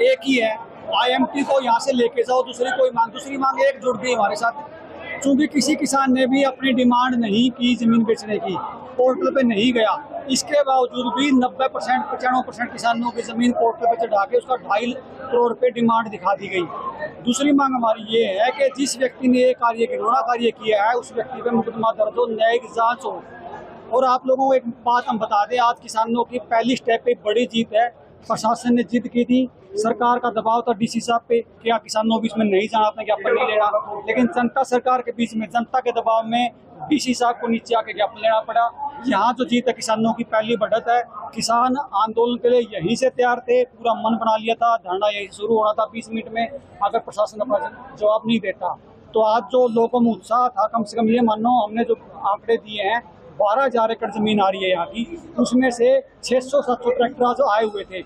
एक ही है, IMT को यहाँ से लेके जाओ, दूसरी मांग एक जुड़ गई हमारे साथ। चूंकि किसी किसान ने भी अपनी डिमांड नहीं की जमीन बेचने की, पोर्टल पे नहीं गया, इसके बावजूद भी 90% 95% किसानों की जमीन पोर्टल पे चढ़ा के उसका 2.5 करोड़ रुपए डिमांड दिखा दी गई। दूसरी मांग हमारी ये है कि जिस व्यक्ति ने ये कार्य घिनौना कार्य किया है उस व्यक्ति पे मुकदमा दर्ज हो, न्यायिक जांच हो। और आप लोगों को एक बात हम बता दें, आज किसानों की पहली स्टेप पे बड़ी जीत है। प्रशासन ने जिद की थी, सरकार का दबाव था DC साहब पे, क्या किसानों बीच में नहीं जाना, आपने ज्ञापन नहीं लेना, लेकिन जनता सरकार के बीच में, जनता के दबाव में DC साहब को नीचे आके ज्ञापन लेना पड़ा। यहाँ जो जीत है किसानों की पहली बढ़त है। किसान आंदोलन के लिए यहीं से तैयार थे, पूरा मन बना लिया था, धरना यहीं शुरू होना था 20 मिनट में। अगर प्रशासन अपना जवाब नहीं देता तो आज जो लोगों में उत्साह था, कम से कम ये मानो हमने जो आंकड़े दिए हैं 12,000 एकड़ जमीन आ रही है यहाँ की, उसमें से 600-700 ट्रैक्टर जो आए हुए थे।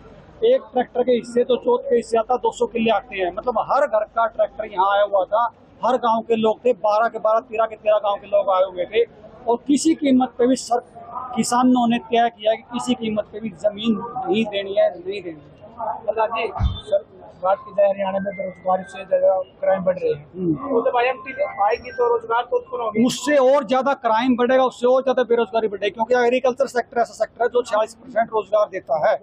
एक ट्रैक्टर के हिस्से तो चौथ के हिस्से आता 200 किले आते हैं, मतलब हर घर का ट्रैक्टर यहाँ आया हुआ था। हर गांव के लोग थे, 12 के 12, 13 के 13 गांव के लोग आए हुए थे। और किसी कीमत पे भी किसानों ने तय किया कि किसी कीमत पे भी जमीन नहीं देनी है, नहीं देनी है। सर, बात की जाए हरियाणा में बेरोजगारी से ज्यादा क्राइम बढ़ रहे हैं, तो जब IMT आएगी तो रोजगार तो उत्पन्न होगी, उससे और ज्यादा क्राइम बढ़ेगा, उससे और ज्यादा बेरोजगारी बढ़ेगी। क्योंकि एग्रीकल्चर सेक्टर ऐसा सेक्टर है जो 46% रोजगार देता है।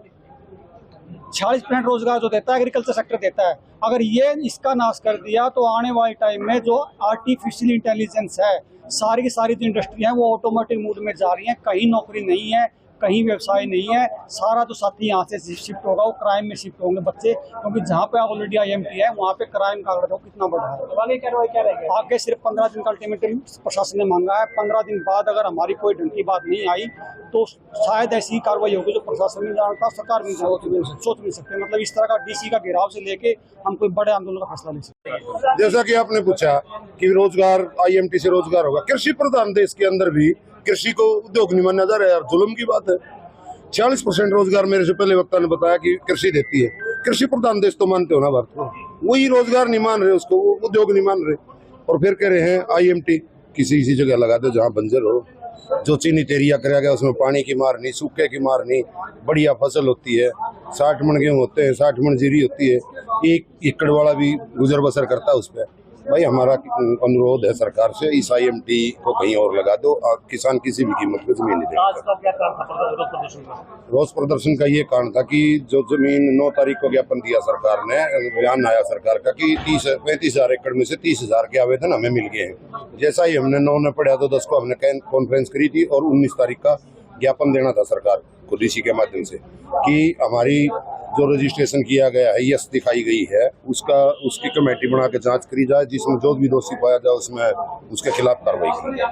46% रोजगार जो देता है एग्रीकल्चर सेक्टर देता है। अगर ये इसका नाश कर दिया तो आने वाले टाइम में जो आर्टिफिशियल इंटेलिजेंस है, सारी की सारी जो इंडस्ट्री है वो ऑटोमेटिक मोड में जा रही है। कहीं नौकरी नहीं है, कहीं व्यवसाय नहीं है। सारा जो साथी यहाँ से शिफ्ट होगा वो क्राइम में शिफ्ट होंगे बच्चे, क्योंकि जहाँ पे ऑलरेडी IMT है वहाँ पे क्राइम का आंकड़ा कितना बढ़ा है। तो आगे कार्रवाई क्या रहेगी? आगे सिर्फ 15 दिन का अल्टीमेटम प्रशासन ने मांगा है। 15 दिन बाद अगर हमारी कोई ढंग की बात नहीं आई तो शायद ऐसी कार्रवाई होगी जो प्रशासन नहीं जानता, सरकार नहीं सोच नहीं सकते। मतलब इस तरह का DC का घेराव से लेके हम कोई बड़े आंदोलन का फैसला ले सकते। जैसा कि आपने पूछा कि रोजगार IMT से रोजगार होगा, कृषि प्रधान देश के अंदर भी कृषि को उद्योग नहीं माना जा रहा है यार, जुल्म की बात है। 46% रोजगार मेरे से पहले वक्ता ने बताया कि कृषि देती है। कृषि प्रधान देश तो मानते हो ना भारत को, वही रोजगार नहीं मान रहे उसको, वो उद्योग नहीं मान रहे, और फिर कह रहे हैं IMT किसी जगह लगा दो जहाँ बंजर हो। जो चीनी तेरिया कराया गया उसमें पानी की मार नहीं, सूखे की मार नहीं, बढ़िया फसल होती है। 60 मन गेहूँ होते हैं, 60 मन जीरी होती है, 1 एकड़ वाला भी गुजर बसर करता है उस पर। भाई हमारा अनुरोध है सरकार से, इस IMT को कहीं और लगा दो, किसान किसी भी कीमत पे जमीन नहीं देगा। रोज प्रदर्शन का ये कारण था कि जो जमीन 9 तारीख को ज्ञापन दिया सरकार ने, बयान आया सरकार का कि 35,000 एकड़ में से 30,000 के आवेदन हमें मिल गए हैं। जैसा ही हमने 9 ने पढ़ा तो 10 को हमने कॉन्फ्रेंस करी थी और 19 तारीख का ज्ञापन देना था सरकार को DC के माध्यम से कि हमारी जो रजिस्ट्रेशन किया गया है, यस दिखाई गई है, उसकी कमेटी बना के जांच करी जाए, जिसमें जो भी दोषी पाया जाए उसमें उसके खिलाफ कार्रवाई की जाए।